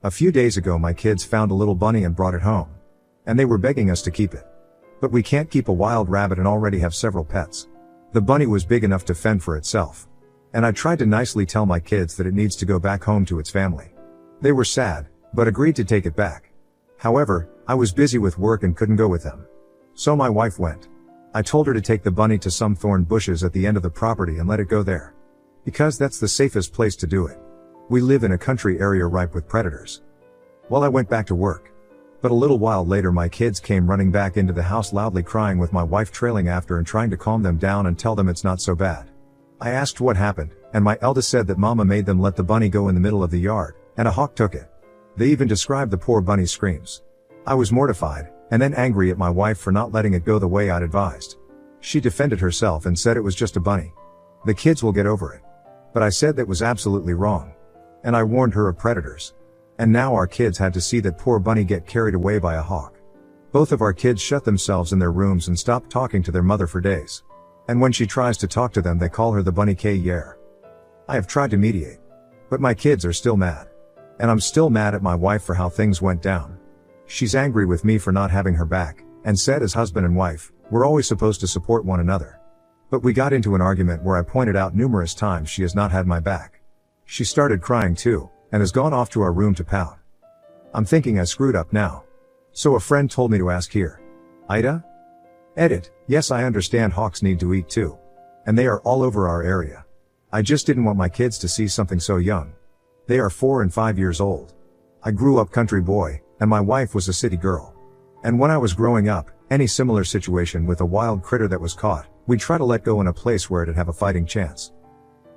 A few days ago my kids found a little bunny and brought it home. And they were begging us to keep it. But we can't keep a wild rabbit and already have several pets. The bunny was big enough to fend for itself. And I tried to nicely tell my kids that it needs to go back home to its family. They were sad, but agreed to take it back. However, I was busy with work and couldn't go with them. So my wife went. I told her to take the bunny to some thorn bushes at the end of the property and let it go there. Because that's the safest place to do it. We live in a country area ripe with predators. Well, I went back to work. But a little while later my kids came running back into the house loudly crying with my wife trailing after and trying to calm them down and tell them it's not so bad. I asked what happened, and my eldest said that Mama made them let the bunny go in the middle of the yard, and a hawk took it. They even described the poor bunny's screams. I was mortified, and then angry at my wife for not letting it go the way I'd advised. She defended herself and said it was just a bunny. The kids will get over it. But I said that was absolutely wrong. And I warned her of predators. And now our kids had to see that poor bunny get carried away by a hawk. Both of our kids shut themselves in their rooms and stopped talking to their mother for days. And when she tries to talk to them they call her the bunny K-Yer. I have tried to mediate. But my kids are still mad. And I'm still mad at my wife for how things went down. She's angry with me for not having her back, and said as husband and wife, we're always supposed to support one another. But we got into an argument where I pointed out numerous times she has not had my back. She started crying too, and has gone off to our room to pout. I'm thinking I screwed up now. So a friend told me to ask here. Ida? Edit, yes, I understand hawks need to eat too. And they are all over our area. I just didn't want my kids to see something so young. They are 4 and 5 years old. I grew up country boy, and my wife was a city girl. And when I was growing up, any similar situation with a wild critter that was caught, we'd try to let go in a place where it'd have a fighting chance.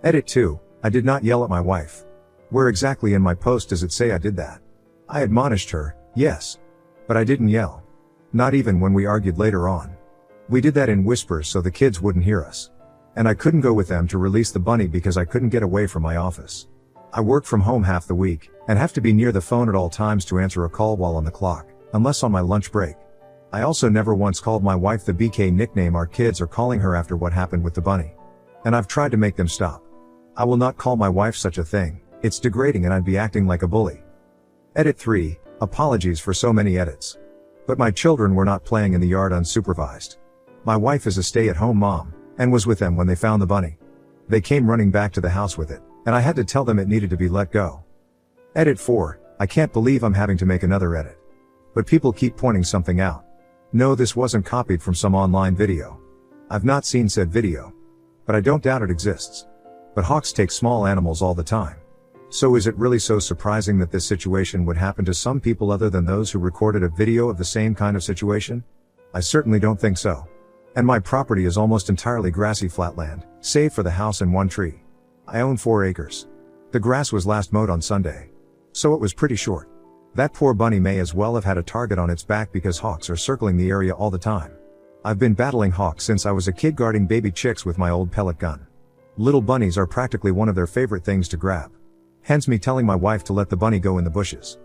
Edit 2, I did not yell at my wife. Where exactly in my post does it say I did that? I admonished her, yes. But I didn't yell. Not even when we argued later on. We did that in whispers so the kids wouldn't hear us. And I couldn't go with them to release the bunny because I couldn't get away from my office. I work from home half the week, and have to be near the phone at all times to answer a call while on the clock, unless on my lunch break. I also never once called my wife the BK nickname our kids are calling her after what happened with the bunny. And I've tried to make them stop. I will not call my wife such a thing, it's degrading and I'd be acting like a bully. Edit 3, apologies for so many edits. But my children were not playing in the yard unsupervised. My wife is a stay-at-home mom, and was with them when they found the bunny. They came running back to the house with it, and I had to tell them it needed to be let go. Edit 4, I can't believe I'm having to make another edit. But people keep pointing something out. No, this wasn't copied from some online video. I've not seen said video. But I don't doubt it exists. But hawks take small animals all the time. So is it really so surprising that this situation would happen to some people other than those who recorded a video of the same kind of situation? I certainly don't think so. And my property is almost entirely grassy flatland, save for the house and one tree. I own 4 acres. The grass was last mowed on Sunday. So it was pretty short. That poor bunny may as well have had a target on its back because hawks are circling the area all the time. I've been battling hawks since I was a kid guarding baby chicks with my old pellet gun. Little bunnies are practically one of their favorite things to grab. Hence me telling my wife to let the bunny go in the bushes.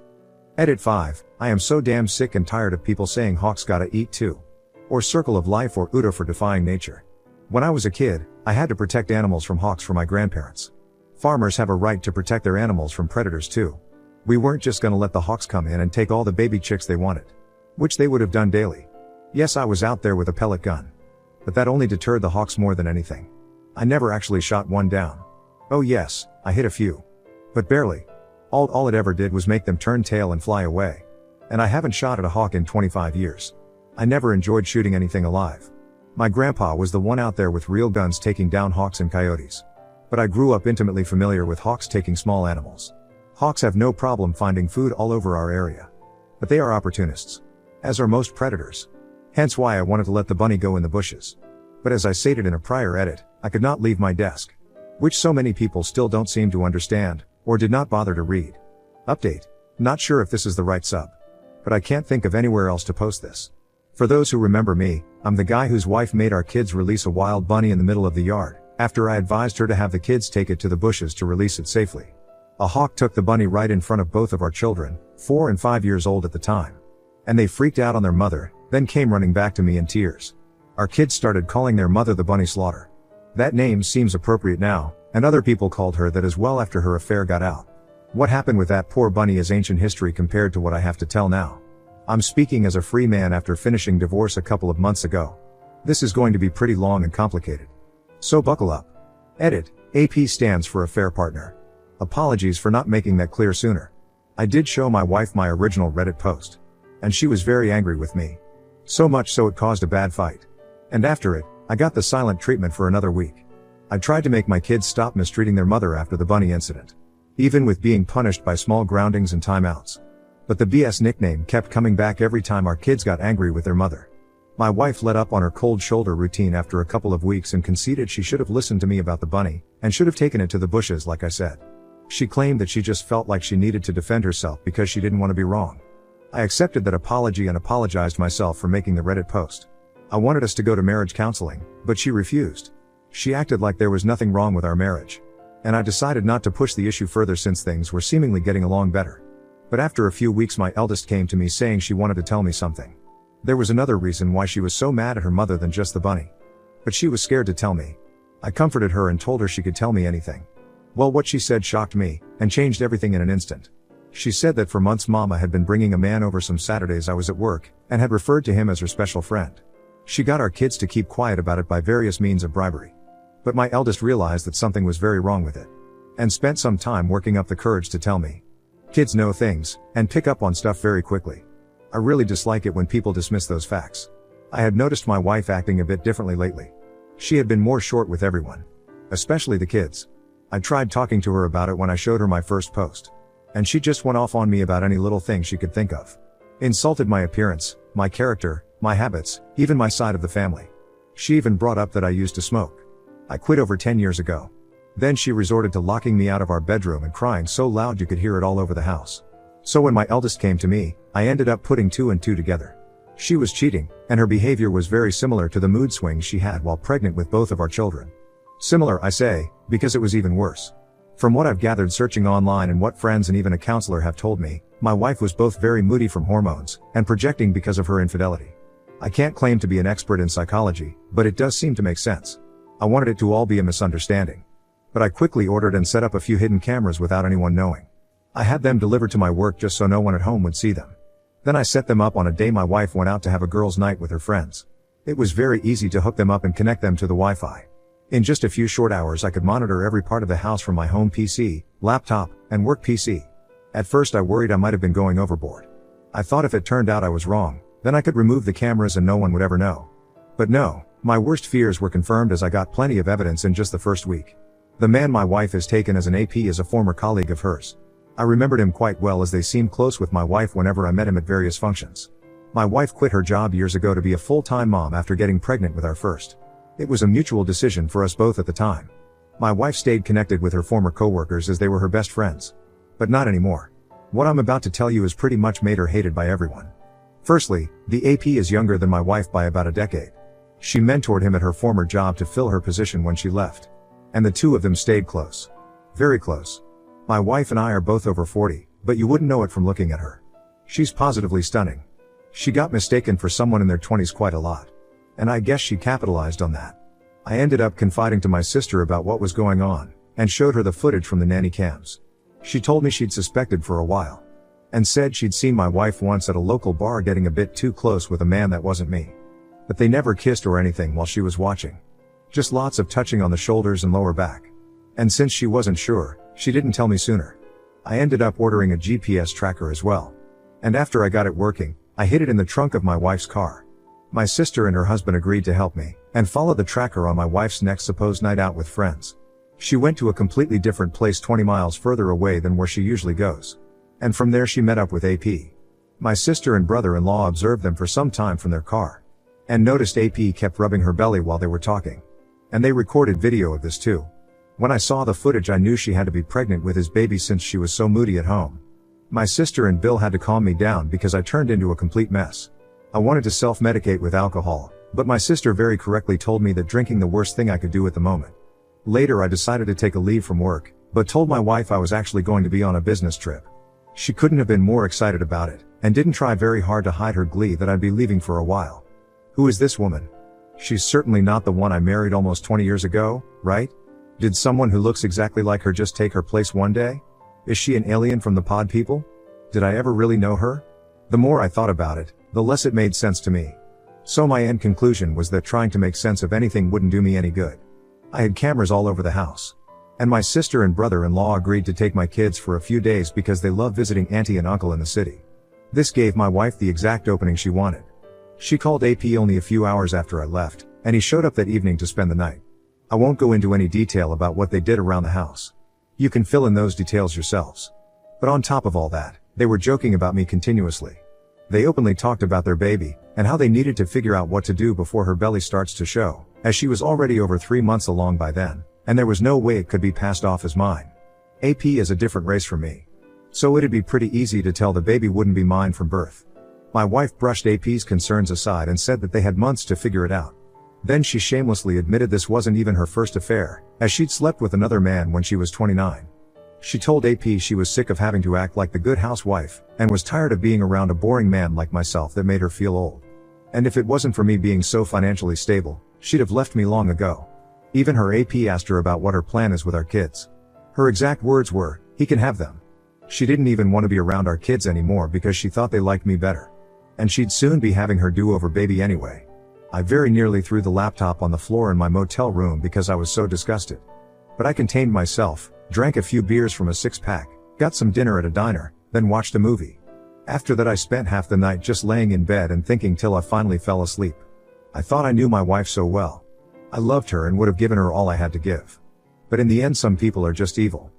Edit 5, I am so damn sick and tired of people saying hawks gotta eat too. Or circle of life or UDA for defying nature. When I was a kid, I had to protect animals from hawks for my grandparents. Farmers have a right to protect their animals from predators too. We weren't just gonna let the hawks come in and take all the baby chicks they wanted. Which they would have done daily. Yes, I was out there with a pellet gun. But that only deterred the hawks more than anything. I never actually shot one down. Oh yes, I hit a few. But barely. All it ever did was make them turn tail and fly away. And I haven't shot at a hawk in 25 years. I never enjoyed shooting anything alive. My grandpa was the one out there with real guns taking down hawks and coyotes. But I grew up intimately familiar with hawks taking small animals. Hawks have no problem finding food all over our area. But they are opportunists. As are most predators. Hence why I wanted to let the bunny go in the bushes. But as I stated in a prior edit, I could not leave my desk. Which so many people still don't seem to understand, or did not bother to read. Update. Not sure if this is the right sub. But I can't think of anywhere else to post this. For those who remember me, I'm the guy whose wife made our kids release a wild bunny in the middle of the yard, after I advised her to have the kids take it to the bushes to release it safely. A hawk took the bunny right in front of both of our children, 4 and 5 years old at the time. And they freaked out on their mother, then came running back to me in tears. Our kids started calling their mother the Bunny Slaughter. That name seems appropriate now, and other people called her that as well after her affair got out. What happened with that poor bunny is ancient history compared to what I have to tell now. I'm speaking as a free man after finishing divorce a couple of months ago. This is going to be pretty long and complicated. So buckle up. Edit. AP stands for a fair partner. Apologies for not making that clear sooner. I did show my wife my original Reddit post. And she was very angry with me. So much so it caused a bad fight. And after it, I got the silent treatment for another week. I tried to make my kids stop mistreating their mother after the bunny incident. Even with being punished by small groundings and timeouts. But the BS nickname kept coming back every time our kids got angry with their mother. My wife let up on her cold shoulder routine after a couple of weeks and conceded she should have listened to me about the bunny, and should have taken it to the bushes like I said. She claimed that she just felt like she needed to defend herself because she didn't want to be wrong. I accepted that apology and apologized myself for making the Reddit post. I wanted us to go to marriage counseling, but she refused. She acted like there was nothing wrong with our marriage. And I decided not to push the issue further since things were seemingly getting along better. But after a few weeks my eldest came to me saying she wanted to tell me something. There was another reason why she was so mad at her mother than just the bunny. But she was scared to tell me. I comforted her and told her she could tell me anything. Well, what she said shocked me, and changed everything in an instant. She said that for months Mama had been bringing a man over some Saturdays I was at work, and had referred to him as her special friend. She got our kids to keep quiet about it by various means of bribery. But my eldest realized that something was very wrong with it. And spent some time working up the courage to tell me. Kids know things, and pick up on stuff very quickly. I really dislike it when people dismiss those facts. I had noticed my wife acting a bit differently lately. She had been more short with everyone. Especially the kids. I tried talking to her about it when I showed her my first post. And she just went off on me about any little thing she could think of. Insulted my appearance, my character, my habits, even my side of the family. She even brought up that I used to smoke. I quit over 10 years ago. Then she resorted to locking me out of our bedroom and crying so loud you could hear it all over the house. So when my eldest came to me, I ended up putting 2 and 2 together. She was cheating, and her behavior was very similar to the mood swings she had while pregnant with both of our children. Similar, I say, because it was even worse. From what I've gathered searching online and what friends and even a counselor have told me, my wife was both very moody from hormones, and projecting because of her infidelity. I can't claim to be an expert in psychology, but it does seem to make sense. I wanted it to all be a misunderstanding. But I quickly ordered and set up a few hidden cameras without anyone knowing. I had them delivered to my work just so no one at home would see them. Then I set them up on a day my wife went out to have a girls' night with her friends. It was very easy to hook them up and connect them to the Wi-Fi. In just a few short hours I could monitor every part of the house from my home PC, laptop, and work PC. At first I worried I might have been going overboard. I thought if it turned out I was wrong, then I could remove the cameras and no one would ever know. But no. My worst fears were confirmed as I got plenty of evidence in just the first week. The man my wife has taken as an AP is a former colleague of hers. I remembered him quite well as they seemed close with my wife whenever I met him at various functions. My wife quit her job years ago to be a full-time mom after getting pregnant with our first. It was a mutual decision for us both at the time. My wife stayed connected with her former coworkers as they were her best friends. But not anymore. What I'm about to tell you has pretty much made her hated by everyone. Firstly, the AP is younger than my wife by about a decade. She mentored him at her former job to fill her position when she left. And the two of them stayed close. Very close. My wife and I are both over 40, but you wouldn't know it from looking at her. She's positively stunning. She got mistaken for someone in their 20s quite a lot. And I guess she capitalized on that. I ended up confiding to my sister about what was going on, and showed her the footage from the nanny cams. She told me she'd suspected for a while. And said she'd seen my wife once at a local bar getting a bit too close with a man that wasn't me. But they never kissed or anything while she was watching. Just lots of touching on the shoulders and lower back. And since she wasn't sure, she didn't tell me sooner. I ended up ordering a GPS tracker as well. And after I got it working, I hid it in the trunk of my wife's car. My sister and her husband agreed to help me, and follow the tracker on my wife's next supposed night out with friends. She went to a completely different place 20 miles further away than where she usually goes. And from there she met up with AP. My sister and brother-in-law observed them for some time from their car. And noticed AP kept rubbing her belly while they were talking. And they recorded video of this too. When I saw the footage I knew she had to be pregnant with his baby since she was so moody at home. My sister and Bill had to calm me down because I turned into a complete mess. I wanted to self-medicate with alcohol, but my sister very correctly told me that drinking the worst thing I could do at the moment. Later I decided to take a leave from work, but told my wife I was actually going to be on a business trip. She couldn't have been more excited about it, and didn't try very hard to hide her glee that I'd be leaving for a while. Who is this woman? She's certainly not the one I married almost 20 years ago, right? Did someone who looks exactly like her just take her place one day? Is she an alien from the pod people? Did I ever really know her? The more I thought about it, the less it made sense to me. So my end conclusion was that trying to make sense of anything wouldn't do me any good. I had cameras all over the house. And my sister and brother-in-law agreed to take my kids for a few days because they love visiting auntie and uncle in the city. This gave my wife the exact opening she wanted. She called AP only a few hours after I left, and he showed up that evening to spend the night. I won't go into any detail about what they did around the house. You can fill in those details yourselves. But on top of all that, they were joking about me continuously. They openly talked about their baby, and how they needed to figure out what to do before her belly starts to show, as she was already over 3 months along by then, and there was no way it could be passed off as mine. AP is a different race from me. So it'd be pretty easy to tell the baby wouldn't be mine from birth. My wife brushed AP's concerns aside and said that they had months to figure it out. Then she shamelessly admitted this wasn't even her first affair, as she'd slept with another man when she was 29. She told AP she was sick of having to act like the good housewife, and was tired of being around a boring man like myself that made her feel old. And if it wasn't for me being so financially stable, she'd have left me long ago. Even her AP asked her about what her plan is with our kids. Her exact words were, "He can have them." She didn't even want to be around our kids anymore because she thought they liked me better. And she'd soon be having her do-over baby anyway. I very nearly threw the laptop on the floor in my motel room because I was so disgusted. But I contained myself, drank a few beers from a 6-pack, got some dinner at a diner, then watched a movie. After that I spent half the night just laying in bed and thinking till I finally fell asleep. I thought I knew my wife so well. I loved her and would have given her all I had to give. But in the end some people are just evil.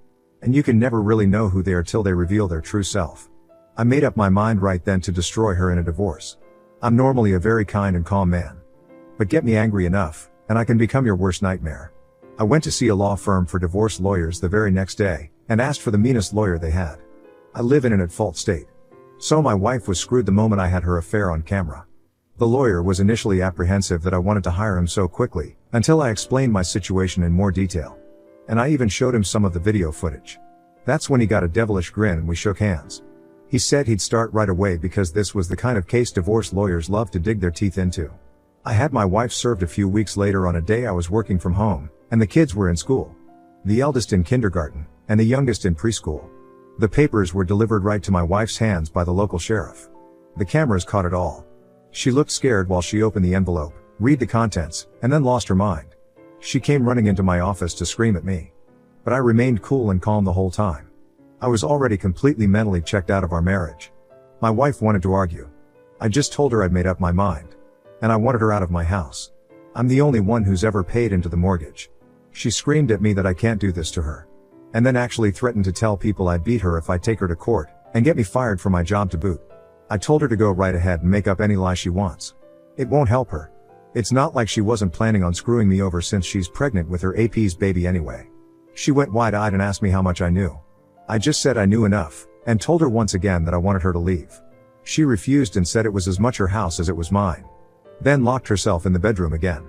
And you can never really know who they are till they reveal their true self. I made up my mind right then to destroy her in a divorce. I'm normally a very kind and calm man. But get me angry enough, and I can become your worst nightmare. I went to see a law firm for divorce lawyers the very next day, and asked for the meanest lawyer they had. I live in an at-fault state. So my wife was screwed the moment I had her affair on camera. The lawyer was initially apprehensive that I wanted to hire him so quickly, until I explained my situation in more detail. And I even showed him some of the video footage. That's when he got a devilish grin and we shook hands. He said he'd start right away because this was the kind of case divorce lawyers love to dig their teeth into. I had my wife served a few weeks later on a day I was working from home, and the kids were in school. The eldest in kindergarten, and the youngest in preschool. The papers were delivered right to my wife's hands by the local sheriff. The cameras caught it all. She looked scared while she opened the envelope, read the contents, and then lost her mind. She came running into my office to scream at me. But I remained cool and calm the whole time. I was already completely mentally checked out of our marriage. My wife wanted to argue. I just told her I'd made up my mind. And I wanted her out of my house. I'm the only one who's ever paid into the mortgage. She screamed at me that I can't do this to her. And then actually threatened to tell people I'd beat her if I take her to court, and get me fired from my job to boot. I told her to go right ahead and make up any lie she wants. It won't help her. It's not like she wasn't planning on screwing me over since she's pregnant with her AP's baby anyway. She went wide-eyed and asked me how much I knew. I just said I knew enough, and told her once again that I wanted her to leave. She refused and said it was as much her house as it was mine. Then locked herself in the bedroom again.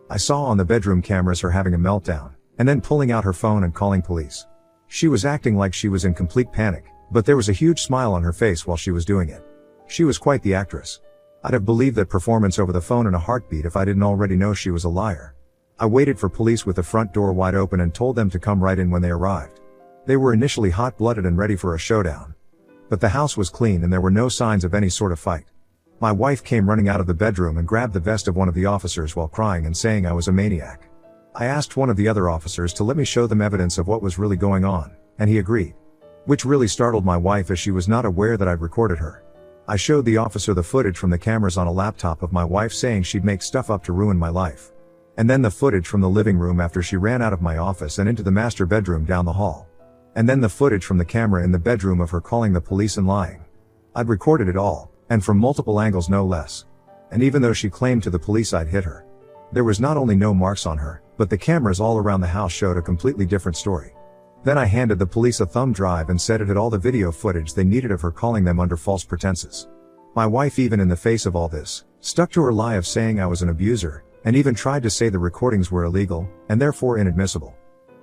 I saw on the bedroom cameras her having a meltdown, and then pulling out her phone and calling police. She was acting like she was in complete panic, but there was a huge smile on her face while she was doing it. She was quite the actress. I'd have believed that performance over the phone in a heartbeat if I didn't already know she was a liar. I waited for police with the front door wide open and told them to come right in when they arrived. They were initially hot-blooded and ready for a showdown. But the house was clean and there were no signs of any sort of fight. My wife came running out of the bedroom and grabbed the vest of one of the officers while crying and saying I was a maniac. I asked one of the other officers to let me show them evidence of what was really going on, and he agreed. Which really startled my wife as she was not aware that I'd recorded her. I showed the officer the footage from the cameras on a laptop of my wife saying she'd make stuff up to ruin my life. And then the footage from the living room after she ran out of my office and into the master bedroom down the hall. And then the footage from the camera in the bedroom of her calling the police and lying. I'd recorded it all, and from multiple angles no less. And even though she claimed to the police I'd hit her, there was not only no marks on her, but the cameras all around the house showed a completely different story. Then I handed the police a thumb drive and said it had all the video footage they needed of her calling them under false pretenses. My wife, even in the face of all this, stuck to her lie of saying I was an abuser, and even tried to say the recordings were illegal, and therefore inadmissible.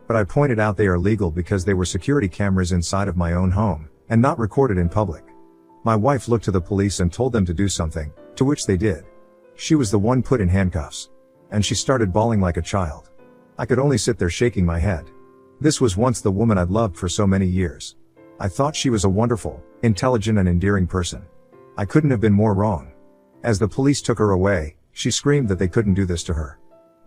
But I pointed out they are legal because they were security cameras inside of my own home, and not recorded in public. My wife looked to the police and told them to do something, to which they did. She was the one put in handcuffs. And she started bawling like a child. I could only sit there shaking my head. This was once the woman I'd loved for so many years. I thought she was a wonderful, intelligent and endearing person. I couldn't have been more wrong. As the police took her away, she screamed that they couldn't do this to her.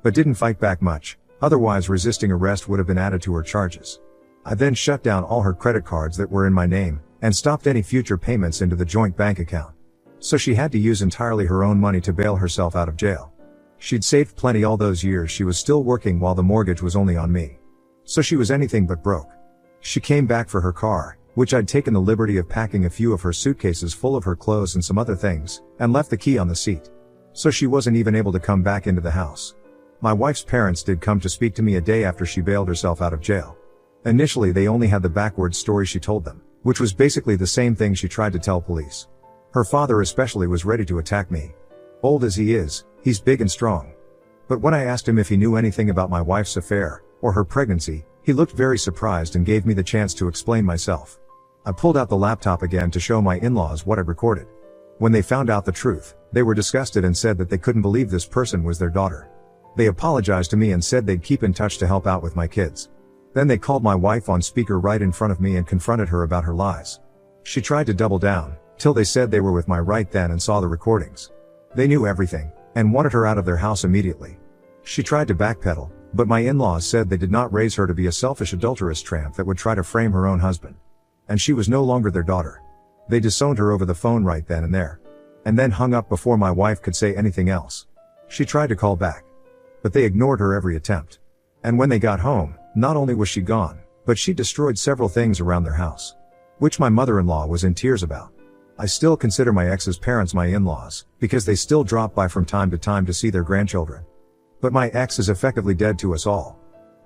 But didn't fight back much, otherwise resisting arrest would have been added to her charges. I then shut down all her credit cards that were in my name, and stopped any future payments into the joint bank account. So she had to use entirely her own money to bail herself out of jail. She'd saved plenty all those years she was still working while the mortgage was only on me. So she was anything but broke. She came back for her car, which I'd taken the liberty of packing a few of her suitcases full of her clothes and some other things, and left the key on the seat. So she wasn't even able to come back into the house. My wife's parents did come to speak to me a day after she bailed herself out of jail. Initially they only had the backwards story she told them, which was basically the same thing she tried to tell police. Her father especially was ready to attack me. Old as he is, he's big and strong. But when I asked him if he knew anything about my wife's affair, or her pregnancy, he looked very surprised and gave me the chance to explain myself. I pulled out the laptop again to show my in-laws what I'd recorded. When they found out the truth, they were disgusted and said that they couldn't believe this person was their daughter. They apologized to me and said they'd keep in touch to help out with my kids. Then they called my wife on speaker right in front of me and confronted her about her lies. She tried to double down, till they said they were with my right then and saw the recordings. They knew everything, and wanted her out of their house immediately. She tried to backpedal, but my in-laws said they did not raise her to be a selfish adulterous tramp that would try to frame her own husband. And she was no longer their daughter. They disowned her over the phone right then and there. And then hung up before my wife could say anything else. She tried to call back. But they ignored her every attempt. And when they got home, not only was she gone, but she destroyed several things around their house. Which my mother-in-law was in tears about. I still consider my ex's parents my in-laws, because they still drop by from time to see their grandchildren. But my ex is effectively dead to us all.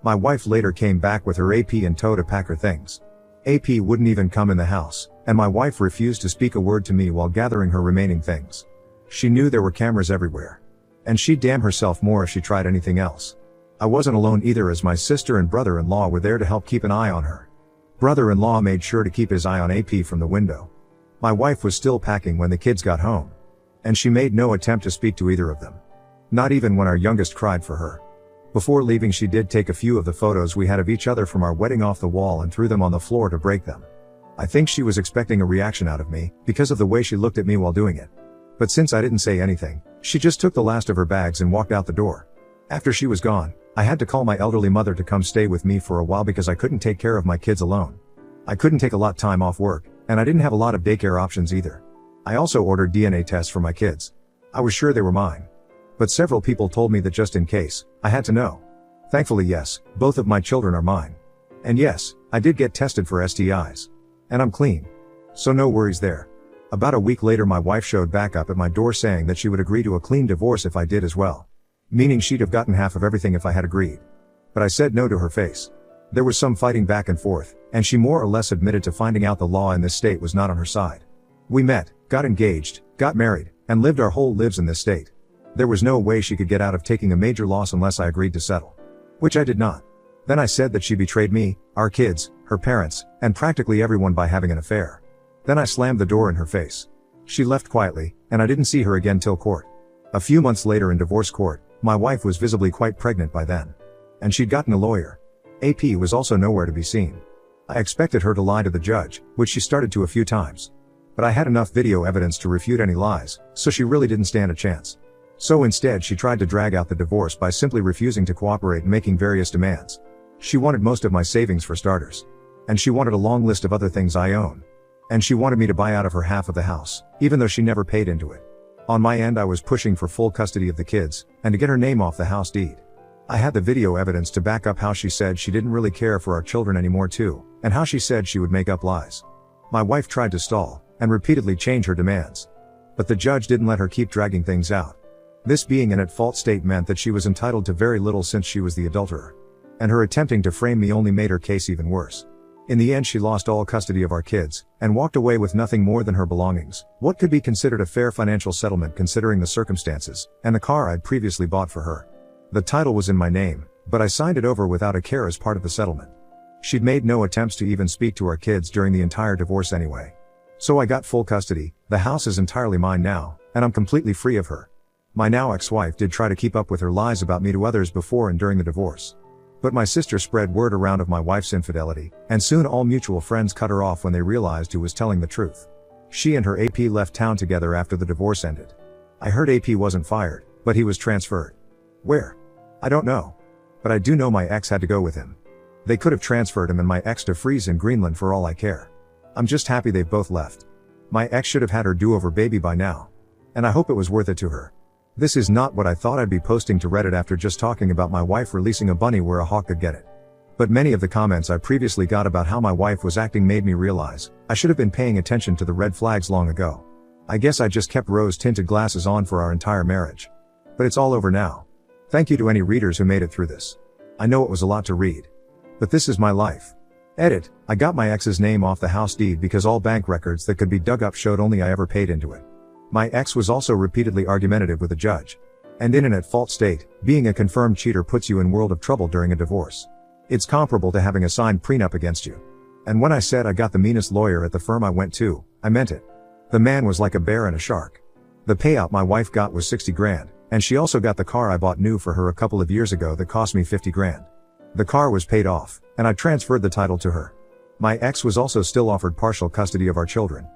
My wife later came back with her AP in tow to pack her things. AP wouldn't even come in the house, and my wife refused to speak a word to me while gathering her remaining things. She knew there were cameras everywhere. And she'd damn herself more if she tried anything else. I wasn't alone either, as my sister and brother-in-law were there to help keep an eye on her. Brother-in-law made sure to keep his eye on AP from the window. My wife was still packing when the kids got home. And she made no attempt to speak to either of them. Not even when our youngest cried for her. Before leaving she did take a few of the photos we had of each other from our wedding off the wall and threw them on the floor to break them. I think she was expecting a reaction out of me, because of the way she looked at me while doing it. But since I didn't say anything, she just took the last of her bags and walked out the door. After she was gone, I had to call my elderly mother to come stay with me for a while because I couldn't take care of my kids alone. I couldn't take a lot time off work, and I didn't have a lot of daycare options either. I also ordered DNA tests for my kids. I was sure they were mine. But several people told me that just in case, I had to know. Thankfully yes, both of my children are mine. And yes, I did get tested for STIs. And I'm clean. So no worries there. About a week later my wife showed back up at my door saying that she would agree to a clean divorce if I did as well. Meaning she'd have gotten half of everything if I had agreed. But I said no to her face. There was some fighting back and forth, and she more or less admitted to finding out the law in this state was not on her side. We met, got engaged, got married, and lived our whole lives in this state. There was no way she could get out of taking a major loss unless I agreed to settle. Which I did not. Then I said that she betrayed me, our kids, her parents, and practically everyone by having an affair. Then I slammed the door in her face. She left quietly, and I didn't see her again till court. A few months later in divorce court, my wife was visibly quite pregnant by then. And she'd gotten a lawyer. AP was also nowhere to be seen. I expected her to lie to the judge, which she started to a few times. But I had enough video evidence to refute any lies, so she really didn't stand a chance. So instead she tried to drag out the divorce by simply refusing to cooperate and making various demands. She wanted most of my savings for starters. And she wanted a long list of other things I own. And she wanted me to buy out of her half of the house, even though she never paid into it. On my end I was pushing for full custody of the kids, and to get her name off the house deed. I had the video evidence to back up how she said she didn't really care for our children anymore too, and how she said she would make up lies. My wife tried to stall, and repeatedly change her demands. But the judge didn't let her keep dragging things out. This being an at-fault state meant that she was entitled to very little since she was the adulterer. And her attempting to frame me only made her case even worse. In the end she lost all custody of our kids, and walked away with nothing more than her belongings, what could be considered a fair financial settlement considering the circumstances, and the car I'd previously bought for her. The title was in my name, but I signed it over without a care as part of the settlement. She'd made no attempts to even speak to our kids during the entire divorce anyway. So I got full custody, the house is entirely mine now, and I'm completely free of her. My now ex-wife did try to keep up with her lies about me to others before and during the divorce. But my sister spread word around of my wife's infidelity, and soon all mutual friends cut her off when they realized who was telling the truth. She and her AP left town together after the divorce ended. I heard AP wasn't fired, but he was transferred. Where? I don't know. But I do know my ex had to go with him. They could have transferred him and my ex to freeze in Greenland for all I care. I'm just happy they've both left. My ex should have had her do-over baby by now. And I hope it was worth it to her. This is not what I thought I'd be posting to Reddit after just talking about my wife releasing a bunny where a hawk could get it. But many of the comments I previously got about how my wife was acting made me realize I should have been paying attention to the red flags long ago. I guess I just kept rose-tinted glasses on for our entire marriage. But it's all over now. Thank you to any readers who made it through this. I know it was a lot to read. But this is my life. Edit, I got my ex's name off the house deed because all bank records that could be dug up showed only I ever paid into it. My ex was also repeatedly argumentative with a judge. And in an at-fault state, being a confirmed cheater puts you in world of trouble during a divorce. It's comparable to having a signed prenup against you. And when I said I got the meanest lawyer at the firm I went to, I meant it. The man was like a bear and a shark. The payout my wife got was 60 grand, and she also got the car I bought new for her a couple of years ago that cost me 50 grand. The car was paid off, and I transferred the title to her. My ex was also still offered partial custody of our children.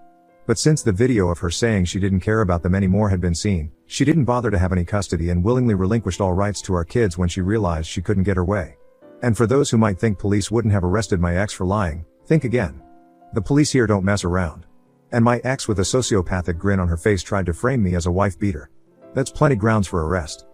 But since the video of her saying she didn't care about them anymore had been seen, she didn't bother to have any custody and willingly relinquished all rights to our kids when she realized she couldn't get her way. And for those who might think police wouldn't have arrested my ex for lying, think again. The police here don't mess around. And my ex with a sociopathic grin on her face tried to frame me as a wife beater. That's plenty grounds for arrest.